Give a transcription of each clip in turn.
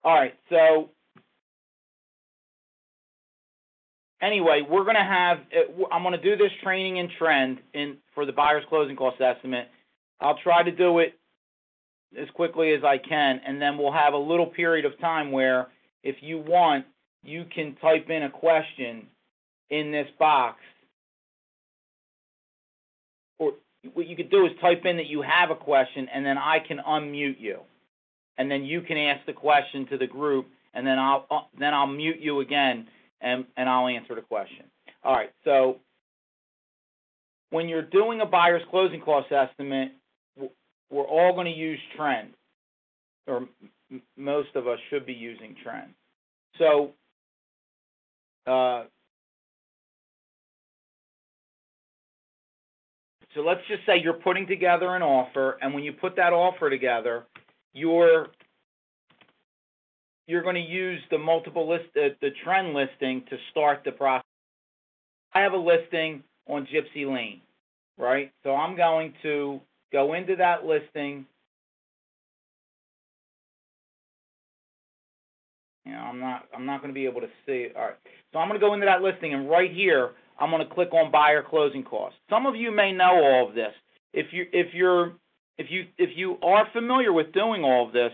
All right, so anyway, we're going to have, I'm going to do this training in trend for the buyer's closing cost estimate. I'll try to do it as quickly as I can, and then we'll have a little period of time where if you want, you can type in a question in this box. Or what you could do is type in that you have a question, and then I can unmute you. And then you can ask the question to the group, and then I'll mute you again, and I'll answer the question. All right, so when you're doing a buyer's closing cost estimate, we're all going to use trend, or most of us should be using trend. So so let's just say you're putting together an offer, and when you put that offer together, you're going to use the the trend listing to start the process. I have a listing on Gypsy Lane, right? So I'm going to go into that listing. You know, I'm not going to be able to see it. All right. So I'm going to go into that listing, and right here, I'm going to click on buyer closing costs. Some of you may know all of this. If you are familiar with doing all of this,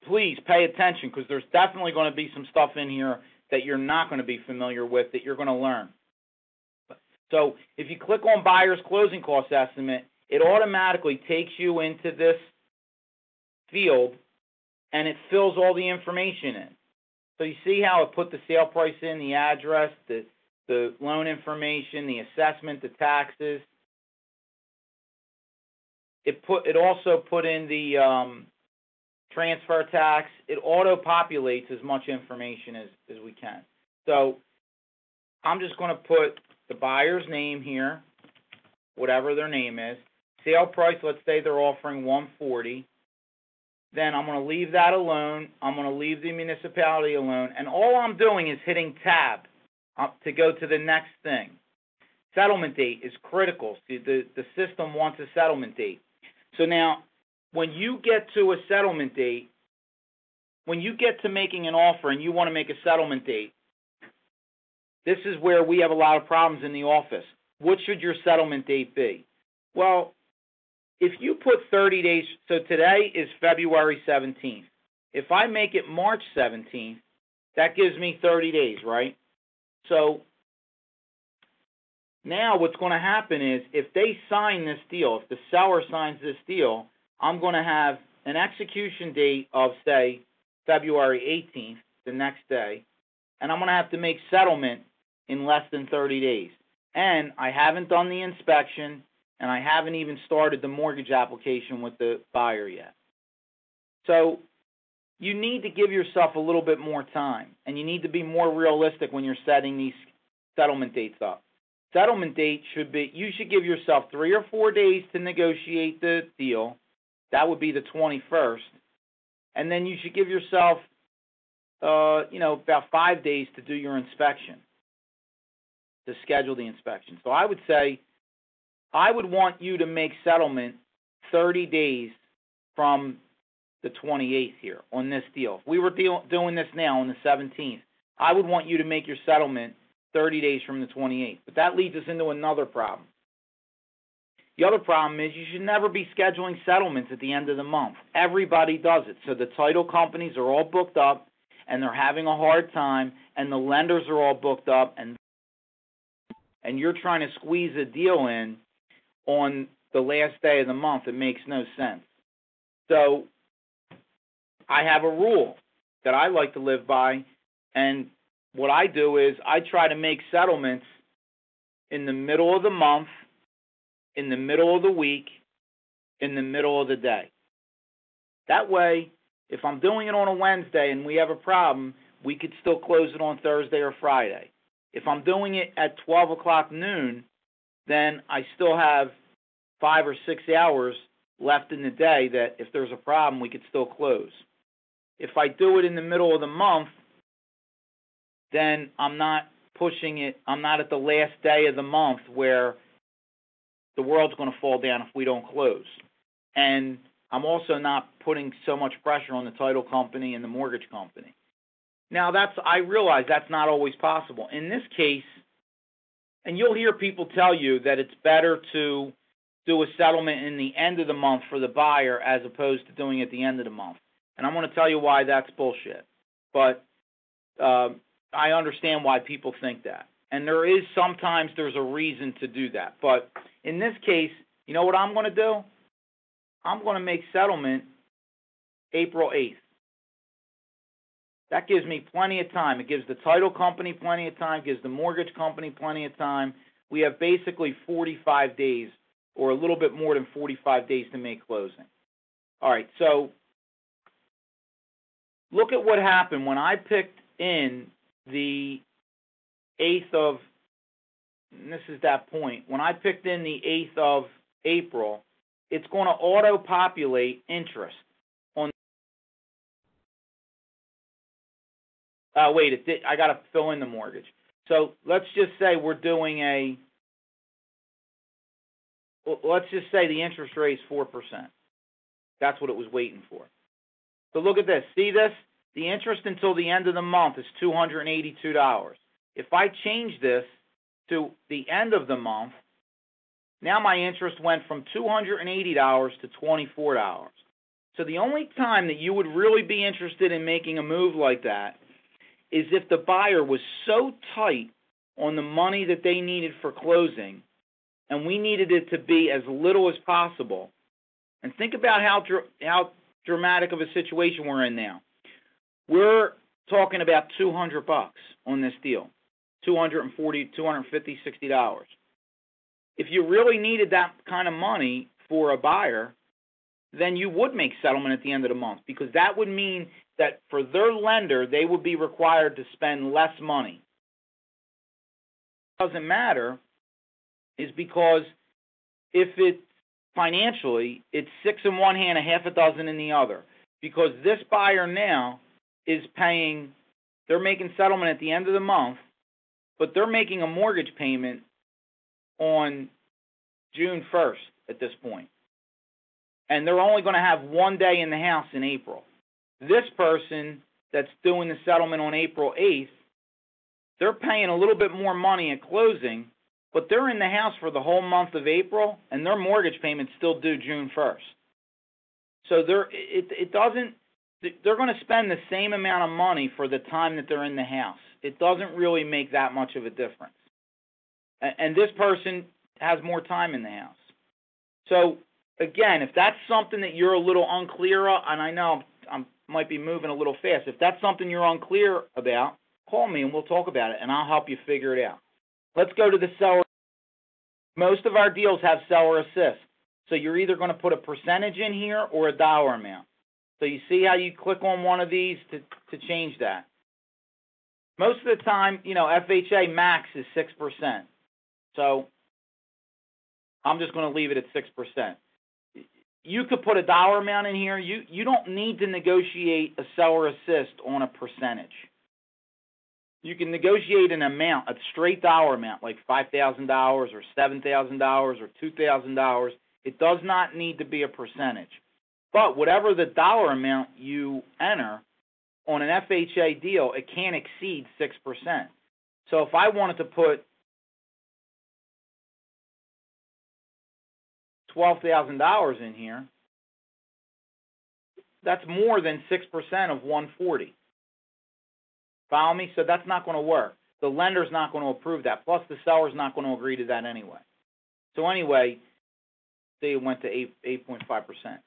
please pay attention, because there's definitely going to be some stuff in here that you're not going to be familiar with that you're going to learn. So if you click on buyer's closing cost estimate, it automatically takes you into this field, and it fills all the information in. So you see how it put the sale price in, the address, the loan information, the assessment, the taxes. It also put in the transfer tax. It auto-populates as much information as we can. So I'm just going to put the buyer's name here, whatever their name is. Sale price, let's say they're offering $140. Then I'm going to leave that alone. I'm going to leave the municipality alone. And all I'm doing is hitting tab to go to the next thing. Settlement date is critical. See, the system wants a settlement date. So now, when you get to a settlement date, when you get to making an offer and you want to make a settlement date, this is where we have a lot of problems in the office. What should your settlement date be? Well, if you put 30 days, so today is February 17th. If I make it March 17th, that gives me 30 days, right? So now what's going to happen is if they sign this deal, if the seller signs this deal, I'm going to have an execution date of, say, February 18th, the next day, and I'm going to have to make settlement in less than 30 days. And I haven't done the inspection, and I haven't even started the mortgage application with the buyer yet. So you need to give yourself a little bit more time, and you need to be more realistic when you're setting these settlement dates up. Settlement date should be, you should give yourself 3 or 4 days to negotiate the deal. That would be the 21st. And then you should give yourself, about 5 days to do your inspection, to schedule the inspection. So I would say, I would want you to make settlement 30 days from the 28th here on this deal. If we were doing this now on the 17th, I would want you to make your settlement 30 days from the 28th. But that leads us into another problem. The other problem is you should never be scheduling settlements at the end of the month. Everybody does it. So the title companies are all booked up, and they're having a hard time, and the lenders are all booked up, and you're trying to squeeze a deal in on the last day of the month. It makes no sense. So I have a rule that I like to live by, and what I do is I try to make settlements in the middle of the month, in the middle of the week, in the middle of the day. That way, if I'm doing it on a Wednesday and we have a problem, we could still close it on Thursday or Friday. If I'm doing it at 12 o'clock noon, then I still have 5 or 6 hours left in the day that if there's a problem, we could still close. If I do it in the middle of the month, then I'm not pushing it. I'm not at the last day of the month where the world's going to fall down if we don't close. And I'm also not putting so much pressure on the title company and the mortgage company. Now, I realize that's not always possible. In this case, and you'll hear people tell you that it's better to do a settlement in the end of the month for the buyer as opposed to doing it at the end of the month. And I'm going to tell you why that's bullshit. But I understand why people think that. And sometimes there's a reason to do that. But in this case, you know what I'm going to do? I'm going to make settlement April 8th. That gives me plenty of time. It gives the title company plenty of time, gives the mortgage company plenty of time. We have basically 45 days or a little bit more than 45 days to make closing. All right, so look at what happened when I picked in the 8th of, and this is that point, when I picked in the 8th of April, it's going to auto-populate interest on. Wait, I got to fill in the mortgage. So let's just say we're doing let's just say the interest rate is 4%. That's what it was waiting for. So look at this. See this? The interest until the end of the month is $282. If I change this to the end of the month, now my interest went from $280 to $24. So the only time that you would really be interested in making a move like that is if the buyer was so tight on the money that they needed for closing, and we needed it to be as little as possible. And think about how dramatic of a situation we're in now. We're talking about $200 on this deal, $240, $250, $60. If you really needed that kind of money for a buyer, then you would make settlement at the end of the month, because that would mean that for their lender, they would be required to spend less money. It doesn't matter is because if it's financially, it's 6 in one hand, a half a dozen in the other, because this buyer now is paying, they're making settlement at the end of the month, but they're making a mortgage payment on June 1st at this point. And they're only going to have one day in the house in April. This person that's doing the settlement on April 8th, they're paying a little bit more money at closing, but they're in the house for the whole month of April, and their mortgage payment's still due June 1st. So they're going to spend the same amount of money for the time that they're in the house. It doesn't really make that much of a difference. And this person has more time in the house. So, again, if that's something that you're a little unclear on, and I know I might be moving a little fast, if that's something you're unclear about, call me and we'll talk about it, and I'll help you figure it out. Let's go to the seller. Most of our deals have seller assist. So you're either going to put a percentage in here or a dollar amount. So you see how you click on one of these to change that. Most of the time, FHA max is 6%. So I'm just going to leave it at 6%. You could put a dollar amount in here. You don't need to negotiate a seller assist on a percentage. You can negotiate an amount, a straight dollar amount, like $5,000 or $7,000 or $2,000. It does not need to be a percentage. But whatever the dollar amount you enter on an FHA deal, it can't exceed 6%. So if I wanted to put $12,000 in here, that's more than 6% of 140. Follow me? So that's not going to work. The lender's not going to approve that. Plus, the seller's not going to agree to that anyway. So anyway, say it went to 8.5%.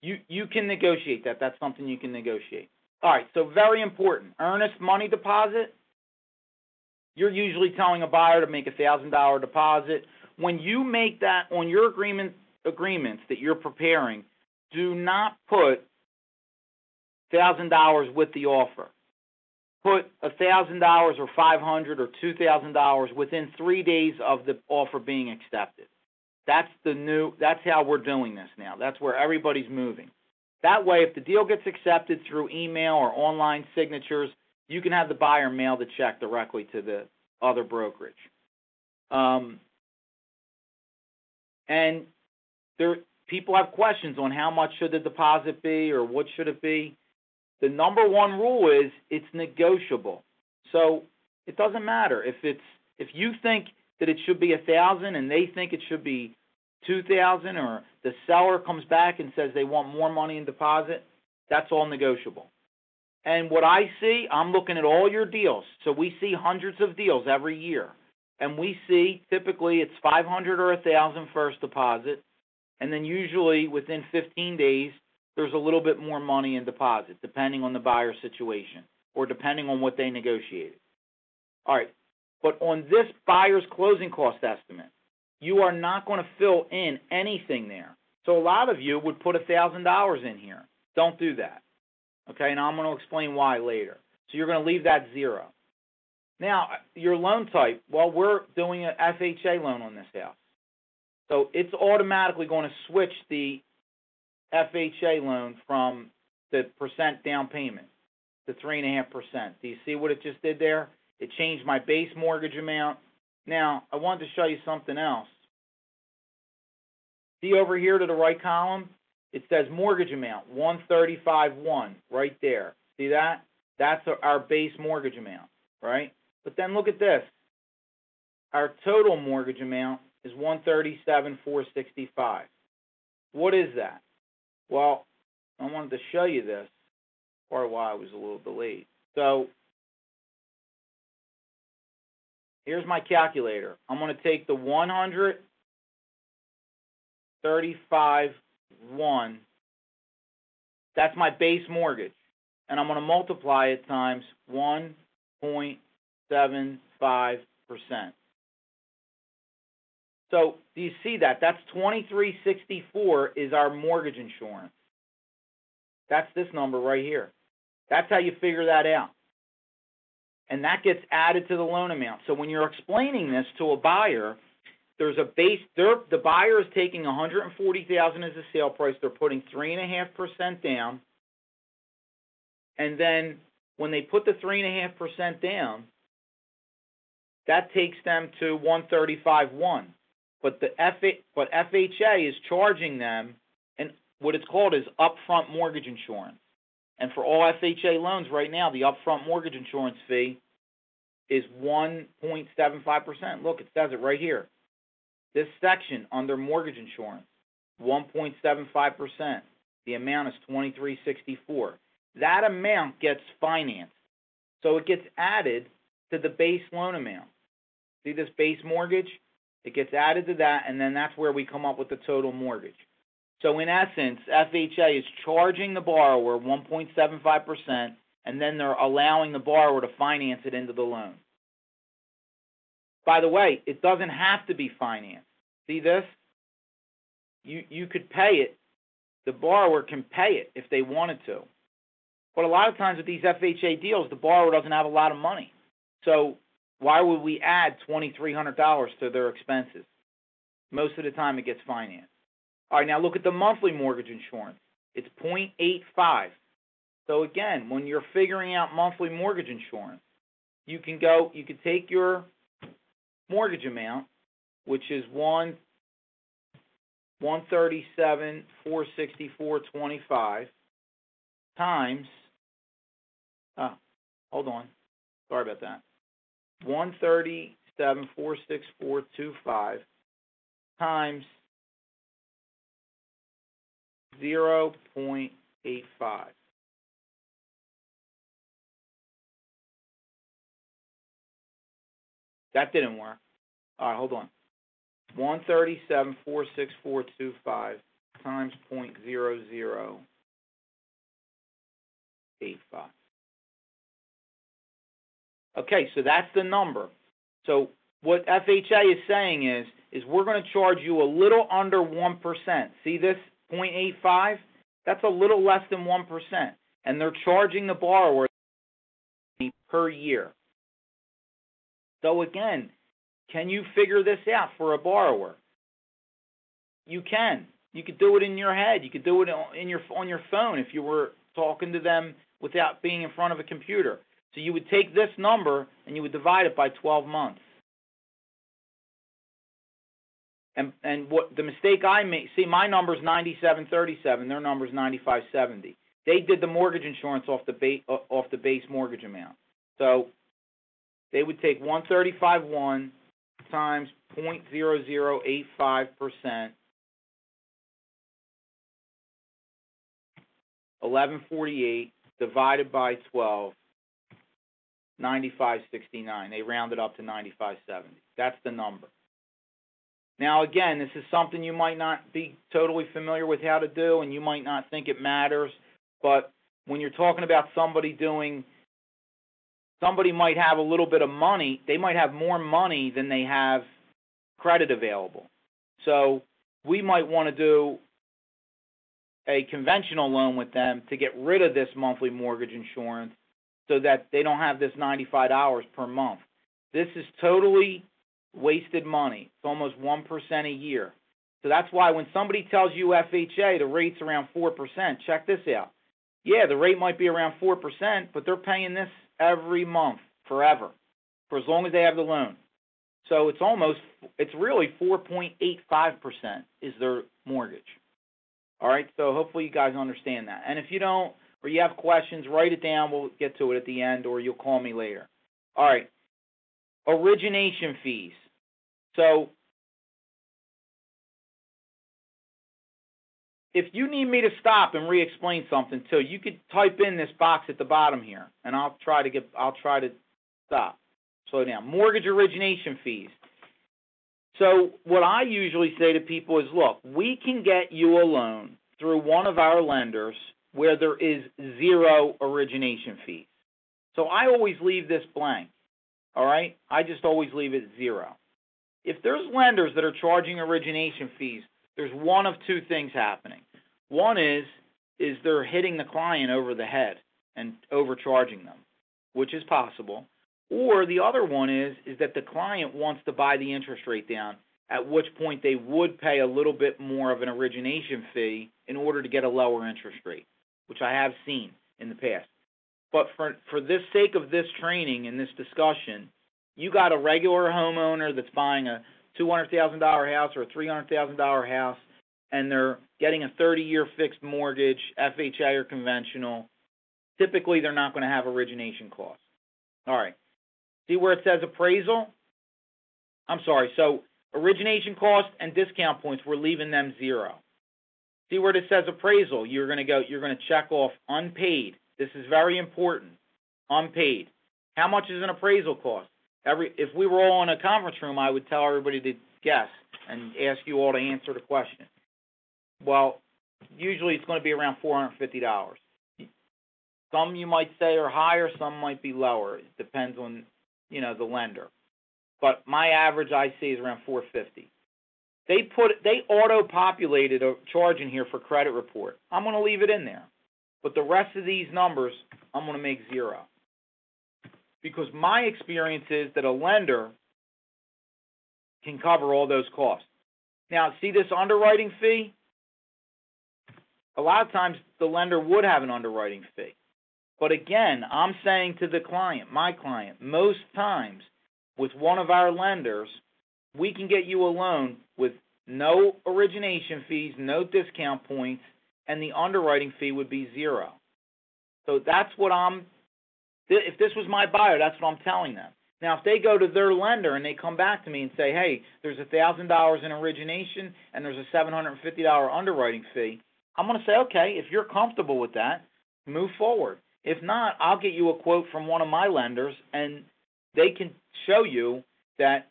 You can negotiate that. That's something you can negotiate. All right, so very important. Earnest money deposit. You're usually telling a buyer to make a $1,000 deposit. When you make that on your agreements that you're preparing, do not put $1,000 with the offer. Put $1,000 or $500 or $2,000 within 3 days of the offer being accepted. That's how we're doing this now. That's where everybody's moving. That way, if the deal gets accepted through email or online signatures, you can have the buyer mail the check directly to the other brokerage. And people have questions on how much should the deposit be or what should it be. The number one rule is it's negotiable. So it doesn't matter if you think that it should be $1,000 and they think it should be $2,000, or the seller comes back and says they want more money in deposit. That's all negotiable. And what I see, I'm looking at all your deals. So we see hundreds of deals every year, and we see typically it's $500 or $1,000 first deposit, and then usually within 15 days there's a little bit more money in deposit, depending on the buyer's situation or depending on what they negotiated. All right, but on this buyer's closing cost estimate, you are not going to fill in anything there. So a lot of you would put $1,000 in here. Don't do that. Okay, and I'm going to explain why later. So you're going to leave that zero. Now, your loan type, well, we're doing an FHA loan on this house. So it's automatically going to switch the FHA loan from the percent down payment to 3.5%. Do you see what it just did there? It changed my base mortgage amount. Now, I wanted to show you something else. See over here to the right column? It says mortgage amount, $135,100, right there. See that? That's our base mortgage amount, right? But then look at this. Our total mortgage amount is $137,465. What is that? Well, I wanted to show you this, part of why I was a little delayed. So here's my calculator. I'm going to take the $135,100. That's my base mortgage, and I'm going to multiply it times 1.75%. So do you see that? That's $2,364 is our mortgage insurance. That's this number right here. That's how you figure that out. And that gets added to the loan amount. So when you're explaining this to a buyer, there's a base. The buyer is taking $140,000 as a sale price. They're putting 3.5% down, and then when they put the 3.5% down, that takes them to $135,100. But FHA is charging them, and what it's called is upfront mortgage insurance. And for all FHA loans right now, the upfront mortgage insurance fee is 1.75%. Look, it says it right here. This section under mortgage insurance, 1.75%. The amount is $2,364. That amount gets financed. So it gets added to the base loan amount. See this base mortgage? It gets added to that, and then that's where we come up with the total mortgage. So in essence, FHA is charging the borrower 1.75%, and then they're allowing the borrower to finance it into the loan. By the way, it doesn't have to be financed. See this? You could pay it. The borrower can pay it if they wanted to. But a lot of times with these FHA deals, the borrower doesn't have a lot of money. So why would we add $2,300 to their expenses? Most of the time it gets financed. All right, now look at the monthly mortgage insurance. It's 0.85. So again, when you're figuring out monthly mortgage insurance, you can take your mortgage amount, which is $137,464.25 times. Hold on. Sorry about that. $137,464.25 times 0.85. That didn't work. All right, hold on. 137,464.25 times 0.0085. Okay, so that's the number. So what FHA is saying is we're going to charge you a little under 1%. See this 0.85? That's a little less than 1%. And they're charging the borrower per year. So again, can you figure this out for a borrower? You can. You could do it in your head. You could do it on your phone if you were talking to them without being in front of a computer. So you would take this number and you would divide it by 12 months. And what the mistake I made, see, my number's 9737, their number's 9570. They did the mortgage insurance off the base mortgage amount. So they would take 135.1 times 0.0085%, 1148 divided by 12, 9569. They rounded up to 9570. That's the number. Now, again, this is something you might not be totally familiar with how to do, and you might not think it matters, but when you're talking about somebody might have a little bit of money, they might have more money than they have credit available. So we might want to do a conventional loan with them to get rid of this monthly mortgage insurance so that they don't have this $95 per month. This is totally wasted money. It's almost 1% a year. So that's why when somebody tells you FHA, the rate's around 4%, check this out. Yeah, the rate might be around 4%, but they're paying this every month, forever, for as long as they have the loan. So it's really 4.85% is their mortgage. All right, so hopefully you guys understand that. And if you don't, or you have questions, write it down. We'll get to it at the end, or you'll call me later. All right, origination fees. So if you need me to stop and re-explain something too, you could type in this box at the bottom here, and I'll try to stop. Slow down. Mortgage origination fees. So what I usually say to people is, look, we can get you a loan through one of our lenders where there is zero origination fees. So I always leave this blank, all right? I just always leave it zero. If there's lenders that are charging origination fees, there's one of two things happening. One is they're hitting the client over the head and overcharging them, which is possible. Or the other one is that the client wants to buy the interest rate down, at which point they would pay a little bit more of an origination fee in order to get a lower interest rate, which I have seen in the past. But for this sake of this training and this discussion, you got a regular homeowner that's buying a $200,000 house or a $300,000 house, and they're getting a 30-year fixed mortgage, FHA or conventional. Typically, they're not going to have origination costs. All right. See where it says appraisal? I'm sorry. So origination costs and discount points, we're leaving them zero. See where it says appraisal? You're going to check off unpaid. This is very important. Unpaid. How much is an appraisal cost? If we were all in a conference room, I would tell everybody to guess and ask you all to answer the question. Well, usually it's going to be around $450. Some you might say are higher, some might be lower. It depends on, the lender. But my average I see is around $450. They auto-populated a charge in here for credit report. I'm going to leave it in there. But the rest of these numbers, I'm going to make zero. Because my experience is that a lender can cover all those costs. Now, see this underwriting fee? A lot of times the lender would have an underwriting fee. But again, I'm saying to the client, my client, most times with one of our lenders, we can get you a loan with no origination fees, no discount points, and the underwriting fee would be zero. So that's what if this was my buyer, that's what I'm telling them. Now, if they go to their lender and they come back to me and say, hey, there's $1,000 in origination and there's a $750 underwriting fee, I'm going to say, okay, if you're comfortable with that, move forward. If not, I'll get you a quote from one of my lenders, and they can show you that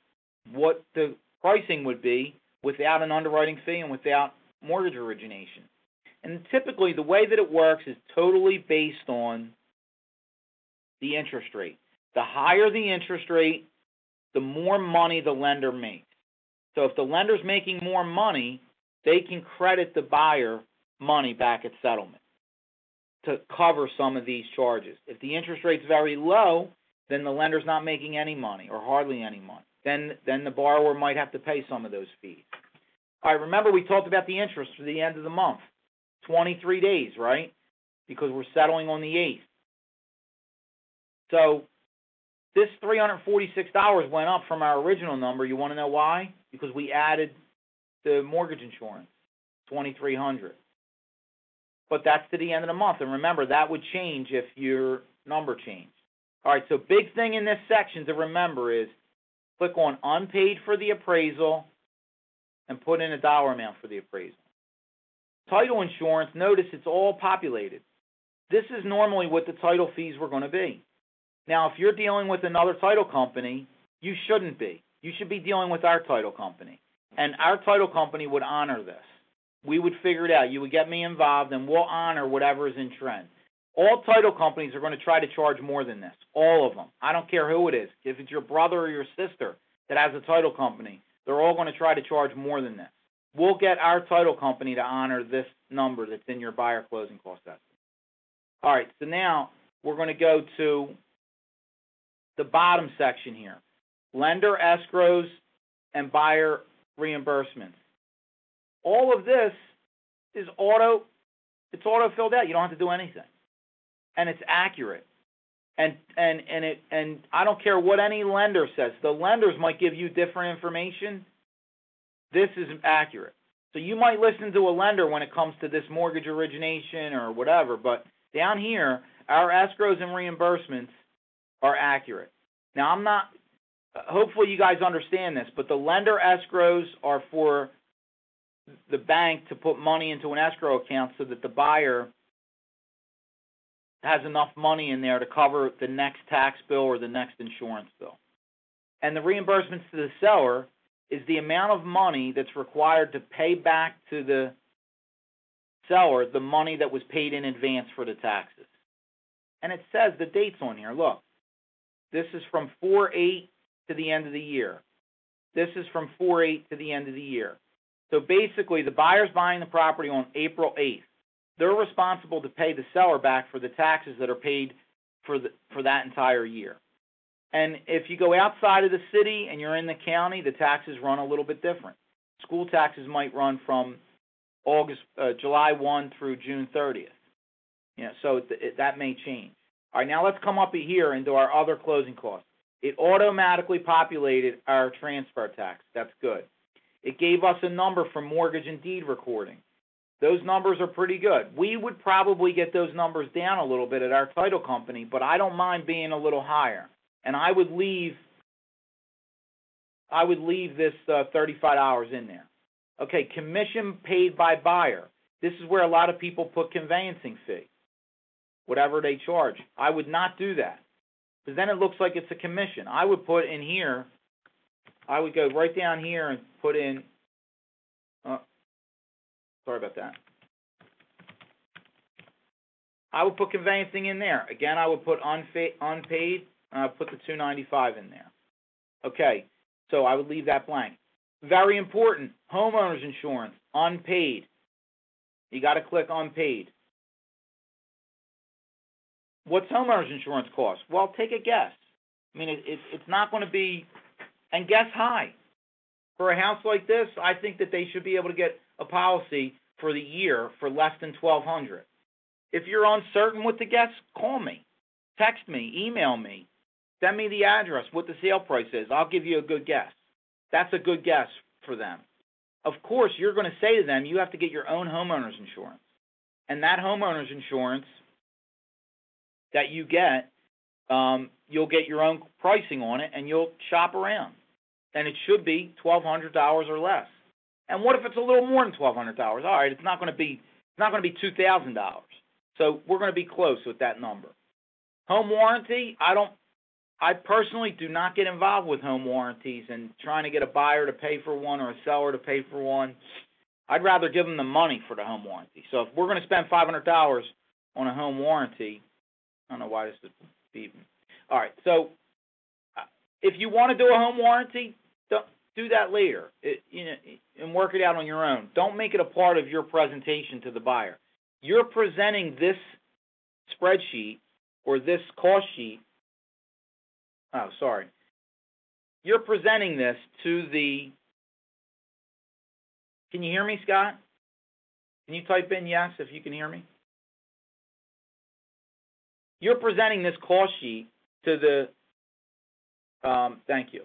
what the pricing would be without an underwriting fee and without mortgage origination. And typically the way that it works is totally based on the interest rate. The higher the interest rate, the more money the lender makes. So if the lender's making more money, they can credit the buyer money back at settlement to cover some of these charges. If the interest rate's very low, then the lender's not making any money or hardly any money. Then the borrower might have to pay some of those fees. All right, remember we talked about the interest for the end of the month. 23 days, right? Because we're settling on the 8th. So this $346 went up from our original number. You want to know why? Because we added the mortgage insurance, $2,300. But that's to the end of the month. And remember, that would change if your number changed. All right, so big thing in this section to remember is click on unpaid for the appraisal and put in a dollar amount for the appraisal. Title insurance, notice it's all populated. This is normally what the title fees were going to be. Now, if you're dealing with another title company, you shouldn't be. You should be dealing with our title company. And our title company would honor this. We would figure it out. You would get me involved, and we'll honor whatever is in trend. All title companies are going to try to charge more than this. All of them. I don't care who it is. If it's your brother or your sister that has a title company, they're all going to try to charge more than this. We'll get our title company to honor this number that's in your buyer closing cost estimate. All right, so now we're going to go to the bottom section here. Lender escrows and buyer reimbursements. All of this is auto filled out. You don't have to do anything. And it's accurate. And I don't care what any lender says. The lenders might give you different information. This is accurate. So you might listen to a lender when it comes to this mortgage origination or whatever, but down here, our escrows and reimbursements are accurate. Now, hopefully you guys understand this, but the lender escrows are for the bank to put money into an escrow account so that the buyer has enough money in there to cover the next tax bill or the next insurance bill. And the reimbursements to the seller is the amount of money that's required to pay back to the seller the money that was paid in advance for the taxes. And it says the dates on here. Look, this is from 4/8 to the end of the year. This is from 4/8 to the end of the year. So basically, the buyer's buying the property on April 8th. They're responsible to pay the seller back for the taxes that are paid for that entire year. And if you go outside of the city and you're in the county, the taxes run a little bit different. School taxes might run from July 1 through June 30th. So that may change. All right, now let's come up here into our other closing costs. It automatically populated our transfer tax. That's good. It gave us a number for mortgage and deed recording. Those numbers are pretty good. We would probably get those numbers down a little bit at our title company, but I don't mind being a little higher. And I would leave this $35 in there. Okay, commission paid by buyer. This is where a lot of people put conveyancing fee, whatever they charge. I would not do that, because then it looks like it's a commission. I would put in here, I would go right down here and put in, sorry about that. I would put conveyancing in there. Again, I would put unpaid, and I would put the $295 in there. Okay, so I would leave that blank. Very important, homeowner's insurance, unpaid. You got to click unpaid. What's homeowner's insurance cost? Well, take a guess. I mean, it's not going to be, and guess high. For a house like this, I think that they should be able to get a policy for the year for less than $1,200. If you're uncertain with the guess, call me, text me, email me, send me the address, what the sale price is. I'll give you a good guess. That's a good guess for them. Of course, you're going to say to them, you have to get your own homeowner's insurance. And that homeowner's insurance that you get, you'll get your own pricing on it, and you'll shop around. And it should be $1,200 or less. And what if it's a little more than $1,200? All right, it's not going to be $2,000. So we're going to be close with that number. Home warranty, I personally do not get involved with home warranties and trying to get a buyer to pay for one or a seller to pay for one. I'd rather give them the money for the home warranty. So if we're going to spend $500 on a home warranty, I don't know why this is beeping. All right, so if you want to do a home warranty, do that later, and work it out on your own. Don't make it a part of your presentation to the buyer. You're presenting this spreadsheet or this cost sheet. Oh, sorry. You're presenting this to the. Can you hear me, Scott? Can you type in yes if you can hear me? You're presenting this cost sheet to the. Thank you.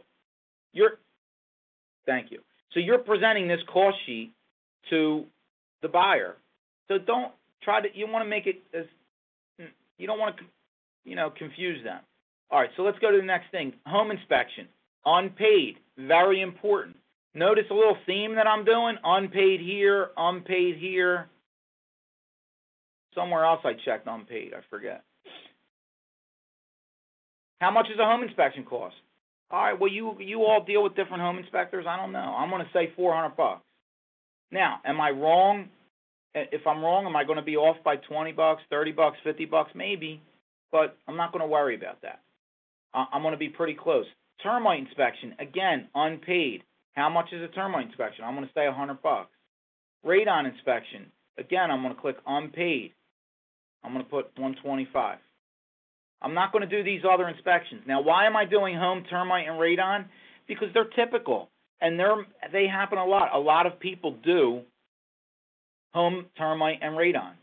Thank you. So you're presenting this cost sheet to the buyer. So don't try to, you want to make it as, you don't want to, confuse them. All right, so let's go to the next thing. Home inspection, unpaid, very important. Notice a little theme that I'm doing, unpaid here, unpaid here. Somewhere else I checked unpaid, I forget. How much is a home inspection cost? All right, well, you all deal with different home inspectors. I don't know. I'm going to say $400. Now, am I wrong? If I'm wrong, am I going to be off by $20, $30, $50? Maybe, but I'm not going to worry about that. I'm going to be pretty close. Termite inspection, again, unpaid. How much is a termite inspection? I'm going to say $100. Radon inspection, again, I'm going to click unpaid. I'm going to put $125. I'm not going to do these other inspections. Now, why am I doing home, termite, and radon? Because they're typical, and they happen a lot. A lot of people do home, termite, and radon.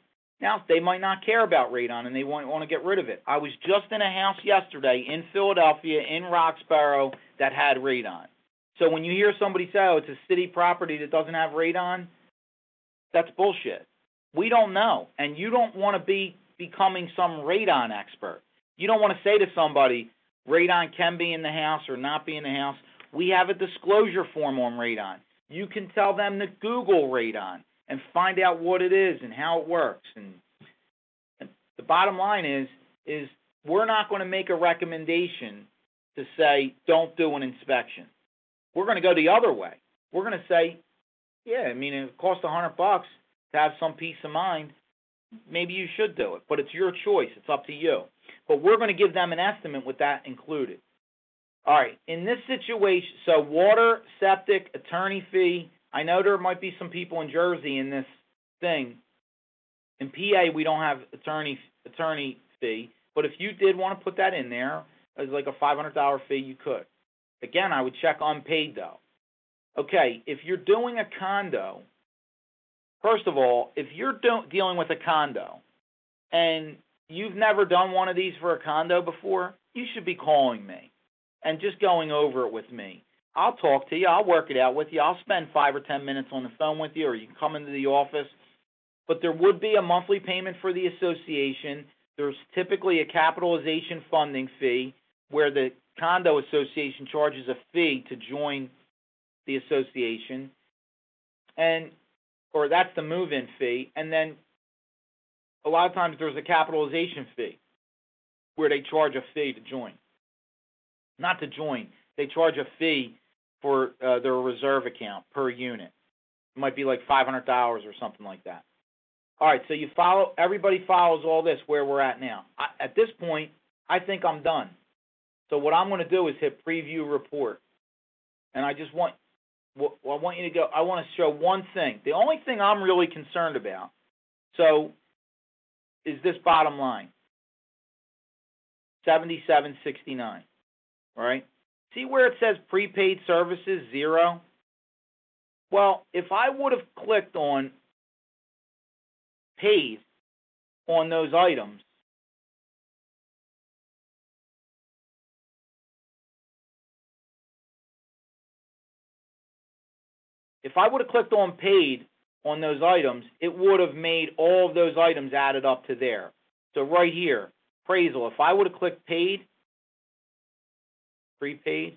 Now, they might not care about radon, and they want to get rid of it. I was just in a house yesterday in Philadelphia, in Roxborough, that had radon. So when you hear somebody say, oh, it's a city property that doesn't have radon, that's bullshit. We don't know, and you don't want to be becoming some radon expert. You don't want to say to somebody, radon can be in the house or not be in the house. We have a disclosure form on radon. You can tell them to Google radon and find out what it is and how it works. And the bottom line is we're not going to make a recommendation to say don't do an inspection. We're going to go the other way. We're going to say, yeah, I mean, it costs $100 to have some peace of mind. Maybe you should do it, but it's your choice. It's up to you. But we're going to give them an estimate with that included. All right, in this situation, so water, septic, attorney fee. I know there might be some people in Jersey in this thing. In PA, we don't have attorney fee, but if you did want to put that in there as like a $500 fee, you could. Again, I would check unpaid, though. Okay, if you're doing a condo, first of all, if you're dealing with a condo and you've never done one of these for a condo before, you should be calling me and just going over it with me. I'll talk to you. I'll work it out with you. I'll spend 5 or 10 minutes on the phone with you, or you can come into the office. But there would be a monthly payment for the association. There's typically a capitalization funding fee where the condo association charges a fee to join the association, or that's the move-in fee. And then a lot of times there's a capitalization fee where they charge a fee to join. Not to join. They charge a fee for their reserve account per unit. It might be like $500 or something like that. All right, so everybody follows all this where we're at now. At this point, I think I'm done. So what I'm going to do is hit preview report. And I want you to go, I want to show one thing. The only thing I'm really concerned about, is this bottom line, 7769, all right? See where it says prepaid services, 0? Well, if I would have clicked on paid on those items, if I would have clicked on paid on those items, it would have made all of those items added up to there. So right here, appraisal, if I would have clicked paid, prepaid,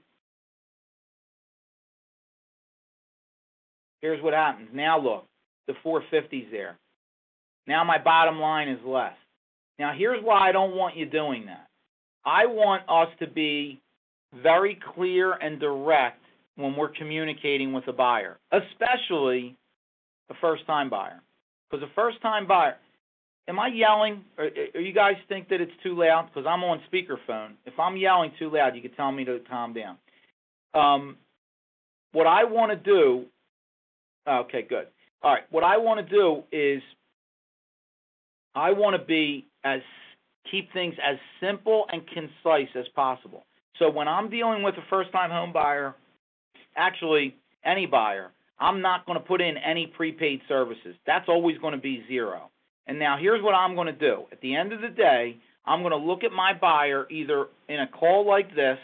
here's what happens. Now look, the 450's there. Now my bottom line is less. Now here's why I don't want you doing that. I want us to be very clear and direct when we're communicating with a buyer, especially a first-time buyer. Because a first-time buyer, am I yelling? Or you guys think that it's too loud? Because I'm on speakerphone. If I'm yelling too loud, you can tell me to calm down. What I want to do, okay, good. All right, what I want to do is I want to keep things as simple and concise as possible. So when I'm dealing with a first-time home buyer, actually any buyer, I'm not going to put in any prepaid services. That's always going to be 0. And now here's what I'm going to do. At the end of the day, I'm going to look at my buyer either in a call like this,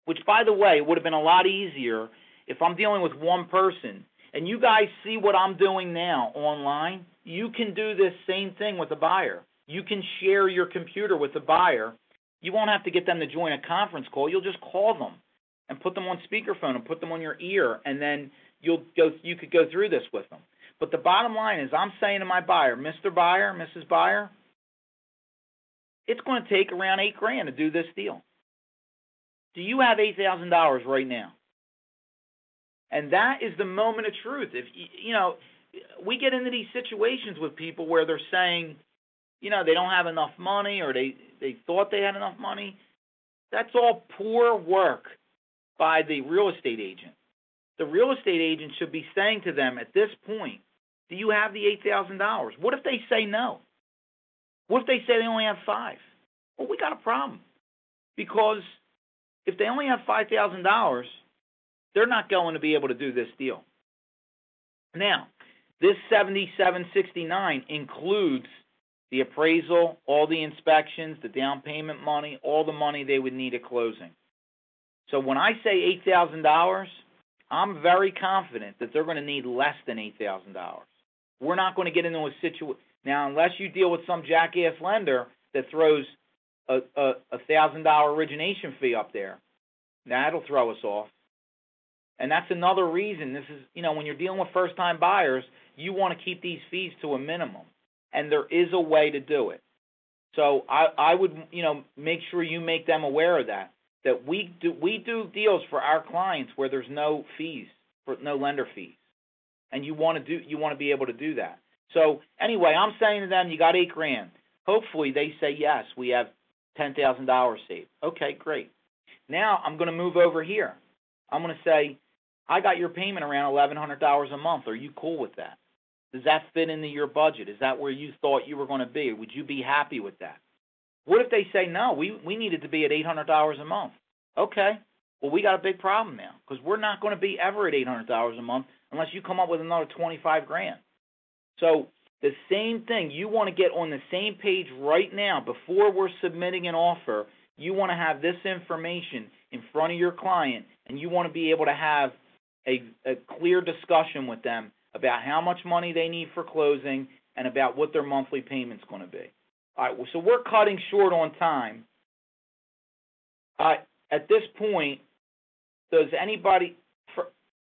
which, by the way, would have been a lot easier if I'm dealing with one person, and you guys see what I'm doing now online, you can do this same thing with a buyer. You can share your computer with the buyer. You won't have to get them to join a conference call. You'll just call them and put them on speakerphone and put them on your ear, and then you could go through this with them. But the bottom line is, I'm saying to my buyer, Mr. Buyer, Mrs. Buyer, it's going to take around $8,000 to do this deal. Do you have $8,000 right now? And that is the moment of truth. If we get into these situations with people where they're saying, they don't have enough money, or they thought they had enough money. That's all poor work by the real estate agent. The real estate agent should be saying to them at this point, do you have the $8,000? What if they say no? What if they say they only have $5,000? Well, we got a problem. Because if they only have $5,000, they're not going to be able to do this deal. Now, this $77.69 includes the appraisal, all the inspections, the down payment money, all the money they would need at closing. So when I say $8,000, I'm very confident that they're going to need less than $8,000. We're not going to get into a situation. Now, unless you deal with some jackass lender that throws a $1,000 origination fee up there, that'll throw us off. And that's another reason. This is, when you're dealing with first-time buyers, you want to keep these fees to a minimum. And there is a way to do it. So I would, make sure you make them aware of that we do deals for our clients where there's no fees, no lender fees. And you want to be able to do that. So anyway, I'm saying to them, you got $8,000. Hopefully they say yes, we have $10,000 saved. Okay, great. Now I'm going to move over here. I'm going to say, I got your payment around $1,100 a month. Are you cool with that? Does that fit into your budget? Is that where you thought you were going to be? Would you be happy with that? What if they say, no, we need it to be at $800 a month? Okay, well, we got a big problem now because we're not going to be ever at $800 a month unless you come up with another $25,000. So the same thing, you want to get on the same page right now before we're submitting an offer. You want to have this information in front of your client, and you want to be able to have a clear discussion with them about how much money they need for closing and about what their monthly payment's going to be. All right, so we're cutting short on time. At this point, does anybody,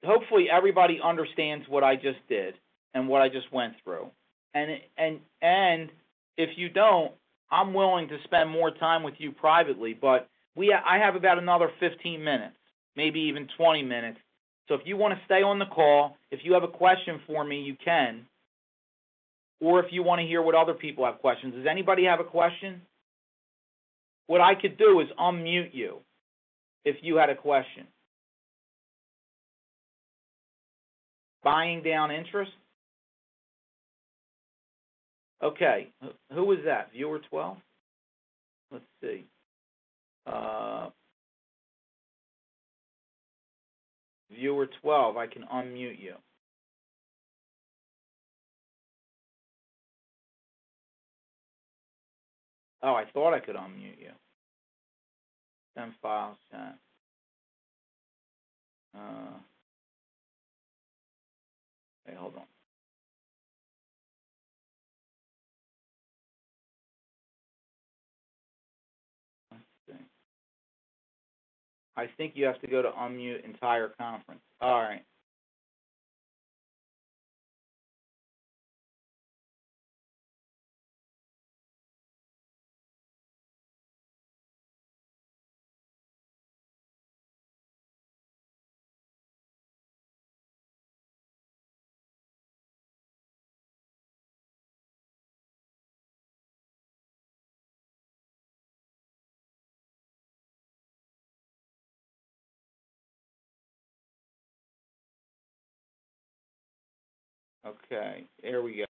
hopefully everybody understands what I just did and what I just went through. And if you don't, I'm willing to spend more time with you privately, but I have about another 15 minutes, maybe even 20 minutes. So if you want to stay on the call, if you have a question for me, you can. Or if you want to hear what other people have questions. Does anybody have a question? What I could do is unmute you if you had a question. Buying down interest? Okay. Who was that? Viewer 12? Let's see. Viewer 12, I can unmute you. Oh, I thought I could unmute you. Send files, chat. Hey, hold on. Let's see. I think you have to go to unmute entire conference. All right. Okay, here we go.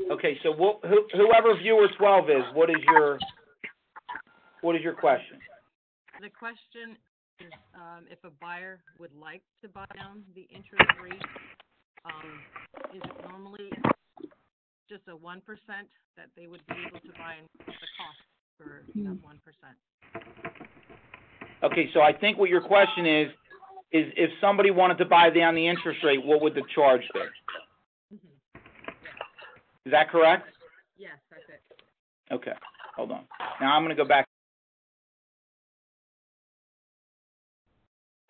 Okay, so whoever viewer 12 is, what is your question? The question is, if a buyer would like to buy down the interest rate, is it normally just a 1% that they would be able to buy, and the cost for that 1%? Okay, so I think what your question is if somebody wanted to buy down the interest rate, what would the charge be? Mm-hmm. Is that correct? Yes, that's it. Okay, hold on. Now I'm going to go back.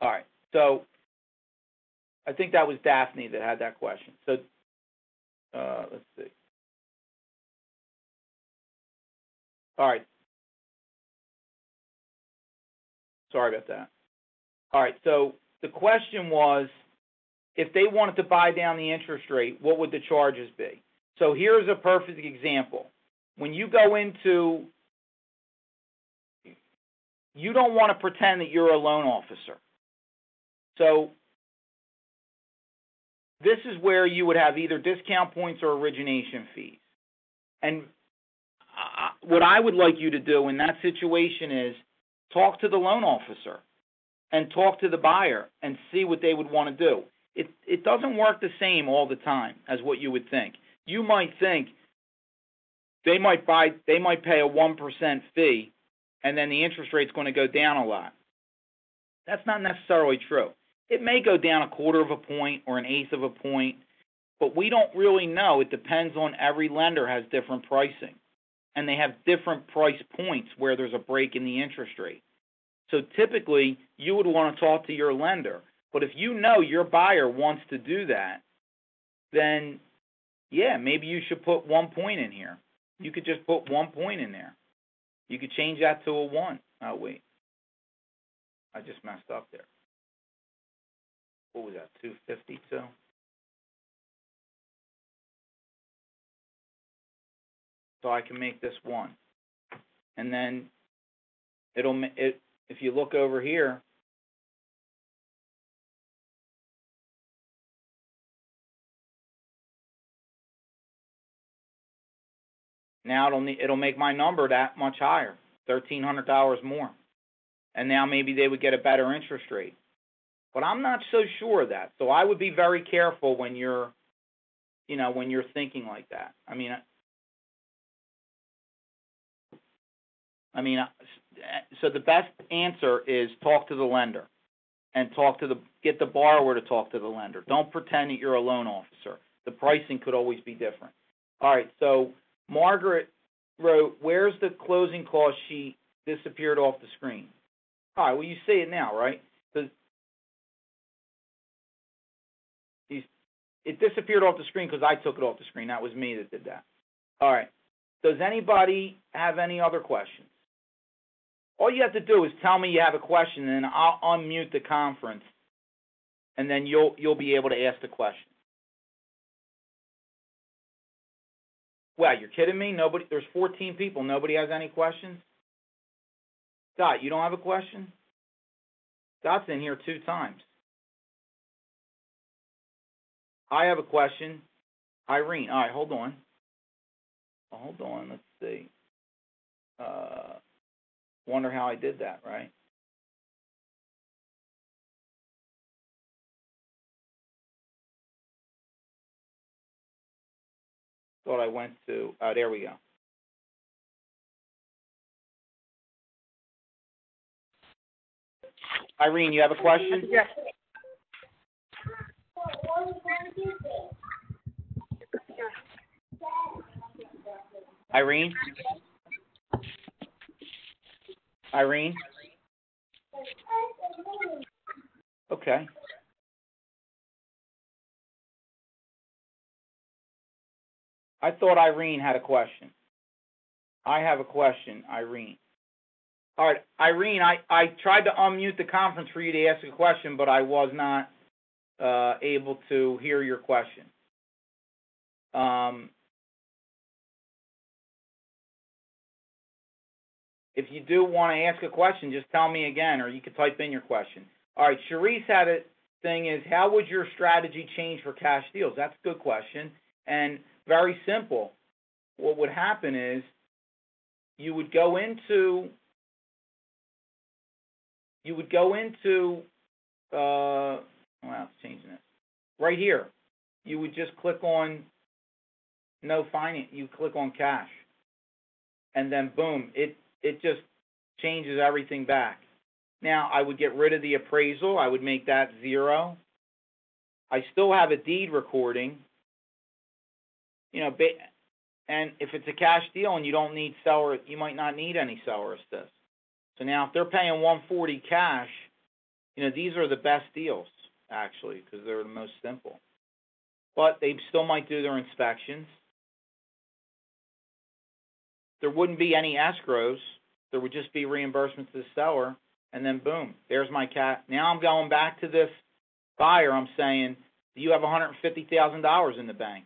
All right, so I think that was Daphne that had that question. So let's see. All right. Sorry about that. All right, so the question was, if they wanted to buy down the interest rate, what would the charges be? So here's a perfect example. When you go into, you don't want to pretend that you're a loan officer. So this is where you would have either discount points or origination fees. And what I would like you to do in that situation is talk to the loan officer and talk to the buyer and see what they would want to do. It doesn't work the same all the time as what you would think. You might think they might pay a 1% fee, and then the interest rate's going to go down a lot. That's not necessarily true. It may go down 1/4 of a point or 1/8 of a point, but we don't really know. It depends on every lender has different pricing, and they have different price points where there's a break in the interest rate. So typically, you would want to talk to your lender. But if you know your buyer wants to do that, then, yeah, maybe you should put 1 point in here. You could just put 1 point in there. You could change that to a 1. Oh, wait. I just messed up there. What was that, 252? So I can make this 1. And then if you look over here, now it'll make my number that much higher, $1,300 more. And now maybe they would get a better interest rate. But I'm not so sure of that. So I would be very careful when you're thinking like that. I mean, so the best answer is talk to the lender and get the borrower to talk to the lender. Don't pretend that you're a loan officer. The pricing could always be different. All right, so Margaret wrote, where's the closing cost sheet disappeared off the screen? All right, well, you see it now, right? It disappeared off the screen because I took it off the screen. That was me that did that. All right. Does anybody have any other questions? All you have to do is tell me you have a question, and then I'll unmute the conference, and then you'll be able to ask the question. Well, you're kidding me? There's 14 people. Nobody has any questions? Scott, you don't have a question? Scott's in here 2 times. I have a question. Irene. All right, hold on. Hold on. Let's see. Wonder how I did that, right? Thought I went to, there we go. Irene, you have a question? Yes. Irene? Irene? Okay. I thought Irene had a question. I have a question, Irene. All right, Irene, I tried to unmute the conference for you to ask a question, but I was not able to hear your question. If you do want to ask a question, just tell me again, or you can type in your question. All right, Sharice had a thing is, how would your strategy change for cash deals? That's a good question, and very simple. What would happen is you would go into well, it's changing it. Right here, you would just click on no finance. You click on cash, and then boom, it just changes everything back. Now, I would get rid of the appraisal. I would make that 0. I still have a deed recording. You know, and if it's a cash deal and you don't need seller, you might not need any seller assist. So now if they're paying $140 cash, you know, these are the best deals, actually, because they're the most simple. But they still might do their inspections. There wouldn't be any escrows. There would just be reimbursements to the seller, and then boom, there's my cash. Now I'm going back to this buyer. I'm saying, do you have $150,000 in the bank?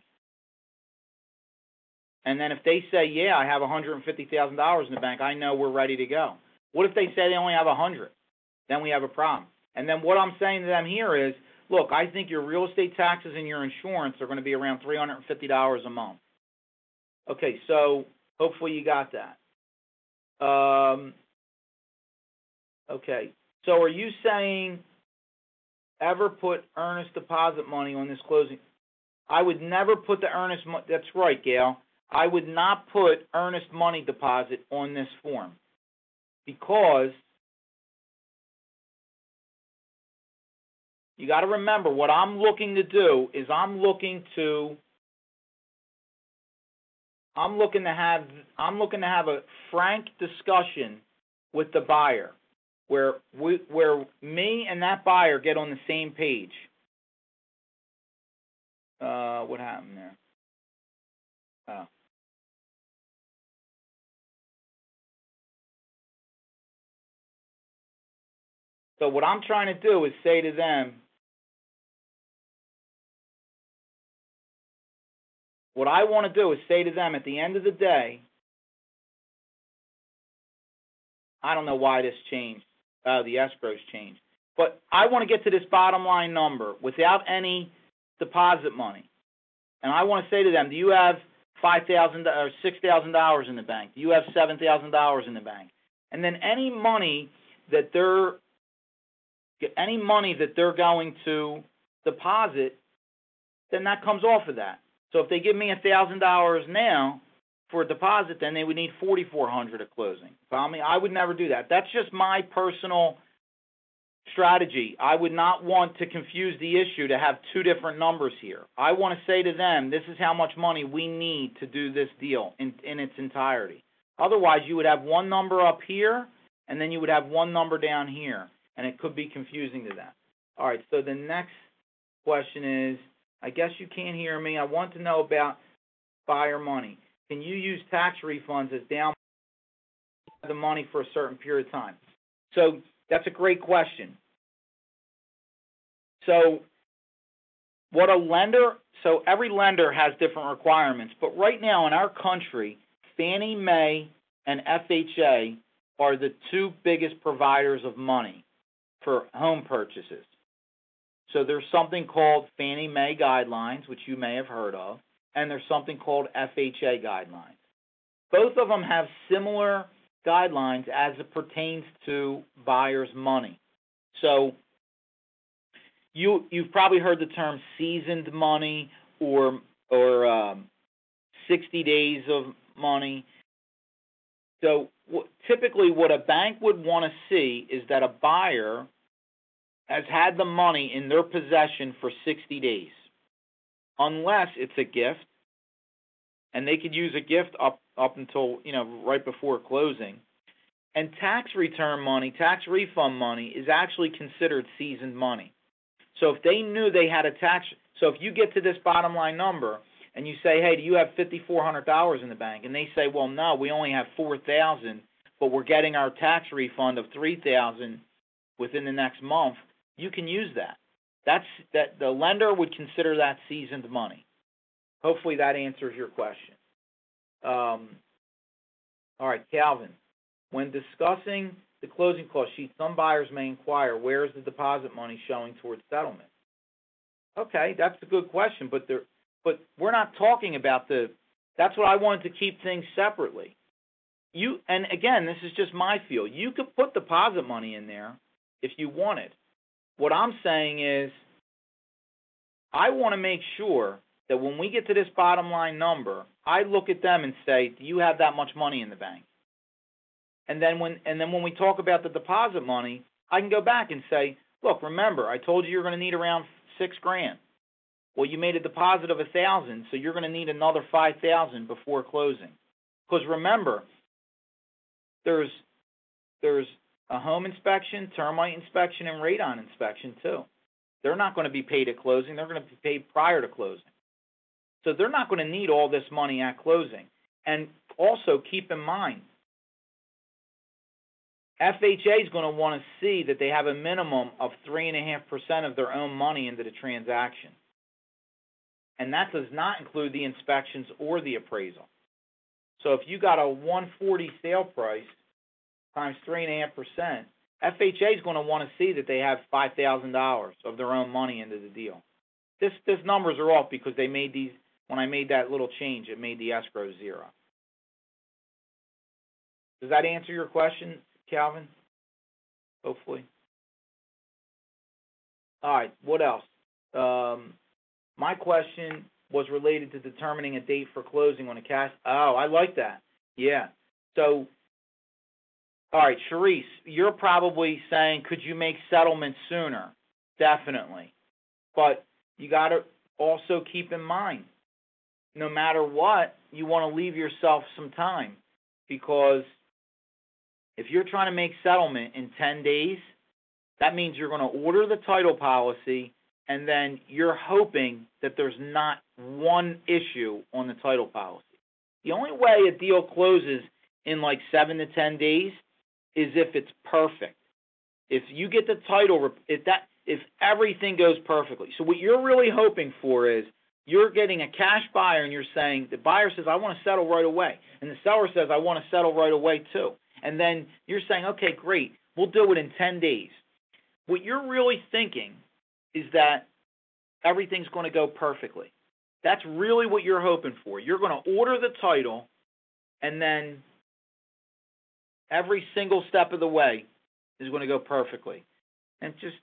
And then if they say, yeah, I have $150,000 in the bank, I know we're ready to go. What if they say they only have 100? Then we have a problem. And then what I'm saying to them here is, look, I think your real estate taxes and your insurance are going to be around $350 a month. Okay, so hopefully you got that. Okay, so are you saying ever put earnest deposit money on this closing? I would never put the earnest money. That's right, Gail. I would not put earnest money deposit on this form because you got to remember what I'm looking to do is I'm looking to have a frank discussion with the buyer where me and that buyer get on the same page. What happened there? Oh. So what I'm trying to do is say to them, what I want to do is say to them at the end of the day, I don't know why this changed. The escrow's changed. But I want to get to this bottom line number without any deposit money. And I want to say to them, do you have $5,000 or $6,000 in the bank? Do you have $7,000 in the bank? And then any money that they're going to deposit, then that comes off of that. So if they give me $1,000 now for a deposit, then they would need $4,400 at closing. Follow me? I would never do that. That's just my personal strategy. I would not want to confuse the issue to have two different numbers here. I want to say to them, this is how much money we need to do this deal in its entirety. Otherwise, you would have one number up here, and then you would have one number down here, and it could be confusing to them. All right, so the next question is, I guess you can't hear me. I want to know about buyer money. Can you use tax refunds as down the money for a certain period of time? So that's a great question. So every lender has different requirements, but right now in our country, Fannie Mae and FHA are the two biggest providers of money for home purchases. So there's something called Fannie Mae guidelines, which you may have heard of, and there's something called FHA guidelines. Both of them have similar guidelines as it pertains to buyers' money. So you've probably heard the term seasoned money or 60 days of money. So typically what a bank would want to see is that a buyer has had the money in their possession for 60 days, unless it's a gift, and they could use a gift up until, right before closing. And tax return money, tax refund money, is actually considered seasoned money. So if they knew they had so if you get to this bottom line number and you say, hey, do you have $5,400 in the bank? And they say, well, no, we only have $4,000, but we're getting our tax refund of $3,000 within the next month, you can use that. That the lender would consider that seasoned money. Hopefully that answers your question. All right, Calvin. When discussing the closing cost sheet, some buyers may inquire, where is the deposit money showing towards settlement? Okay, that's a good question, but we're not talking about that's what I wanted to keep things separately. And again, this is just my feel. You could put deposit money in there if you wanted. What I'm saying is, I want to make sure that when we get to this bottom line number, I look at them and say, do you have that much money in the bank? And then when we talk about the deposit money, I can go back and say, look, remember, I told you you're going to need around $6,000. Well, you made a deposit of $1,000, so you're going to need another $5,000 before closing. Because remember, there's a home inspection, termite inspection, and radon inspection too. They're not going to be paid at closing. They're going to be paid prior to closing. So they're not going to need all this money at closing. And also keep in mind, FHA is going to want to see that they have a minimum of 3.5% of their own money into the transaction. And that does not include the inspections or the appraisal. So if you got a 140 sale price times 3.5%, FHA is going to want to see that they have $5,000 of their own money into the deal. This numbers are off because they made these, when I made that little change, it made the escrow 0. Does that answer your question, Calvin? Hopefully. All right, what else? My question was related to determining a date for closing on a cash. Oh, I like that. Yeah. So, all right, Sharice, you're probably saying, could you make settlement sooner? Definitely. But you got to also keep in mind, no matter what, you want to leave yourself some time, because if you're trying to make settlement in 10 days, that means you're going to order the title policy, and then you're hoping that there's not one issue on the title policy. The only way a deal closes in like 7 to 10 days is if it's perfect. If you get the title, if everything goes perfectly. So what you're really hoping for is you're getting a cash buyer and you're saying, the buyer says, I want to settle right away. And the seller says, I want to settle right away too. And then you're saying, okay, great, we'll do it in 10 days. What you're really thinking is that everything's going to go perfectly. That's really what you're hoping for. You're going to order the title, and then every single step of the way is going to go perfectly. And just,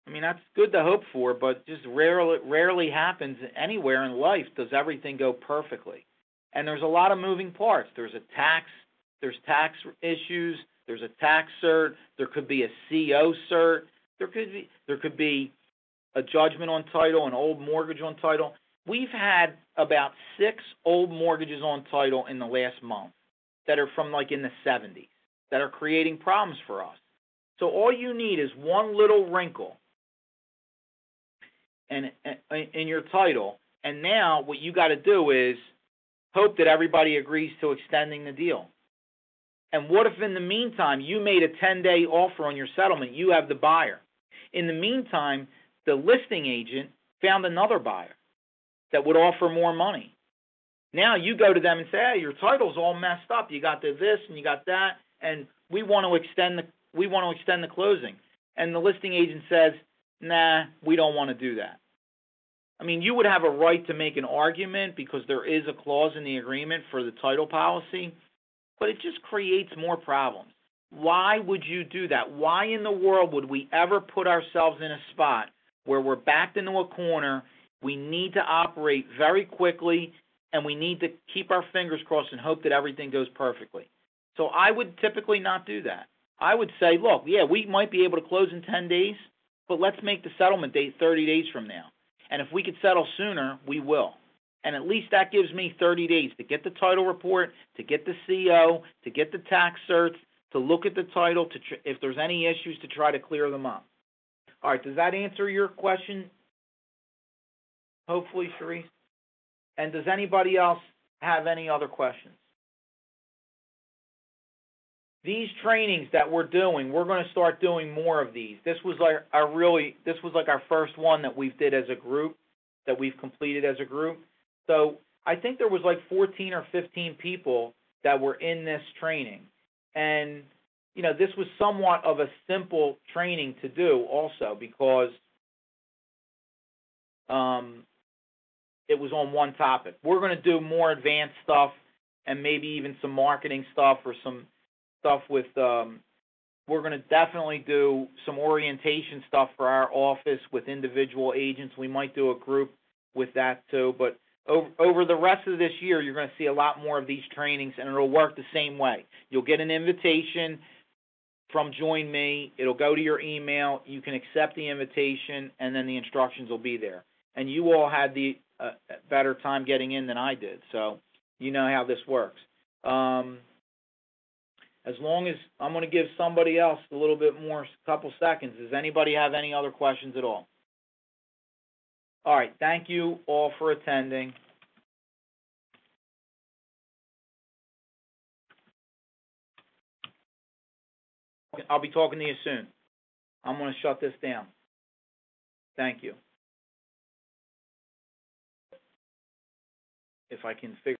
I mean, that's good to hope for, but just rarely happens anywhere in life does everything go perfectly. And there's a lot of moving parts. There's tax issues, there's a tax cert, there could be a CO cert, there could be a judgment on title, an old mortgage on title. We've had about 6 old mortgages on title in the last month that are from like in the 70s that are creating problems for us. So all you need is one little wrinkle in your title, and now what you got to do is hope that everybody agrees to extending the deal. And what if in the meantime you made a 10-day offer on your settlement, you have the buyer. In the meantime, the listing agent found another buyer that would offer more money. Now you go to them and say, hey, your title's all messed up. You got this and you got that, and we want to extend the closing. And the listing agent says, nah, we don't want to do that. I mean, you would have a right to make an argument because there is a clause in the agreement for the title policy, but it just creates more problems. Why would you do that? Why in the world would we ever put ourselves in a spot where we're backed into a corner, we need to operate very quickly, and we need to keep our fingers crossed and hope that everything goes perfectly? So I would typically not do that. I would say, look, yeah, we might be able to close in 10 days, but let's make the settlement date 30 days from now. And if we could settle sooner, we will. And at least that gives me 30 days to get the title report, to get the CO, to get the tax certs, to look at the title, if there's any issues, to try to clear them up. All right, does that answer your question? Hopefully, Sharice. And does anybody else have any other questions? These trainings that we're doing, we're going to start doing more of these. This was like our first one that we did as a group, that we've completed as a group. So I think there was like 14 or 15 people that were in this training. And, you know, this was somewhat of a simple training to do also because it was on one topic. We're going to do more advanced stuff and maybe even some marketing stuff or some stuff with, we're going to definitely do some orientation stuff for our office with individual agents. We might do a group with that too, but over the rest of this year, you're going to see a lot more of these trainings, and it'll work the same way. You'll get an invitation. from Join Me. It'll go to your email. You can accept the invitation, and then the instructions will be there. And you all had the better time getting in than I did, so you know how this works. As long as I'm going to give somebody else a little bit more, couple seconds. Does anybody have any other questions at all? All right. Thank you all for attending. I'll be talking to you soon. I'm going to shut this down. Thank you. If I can figure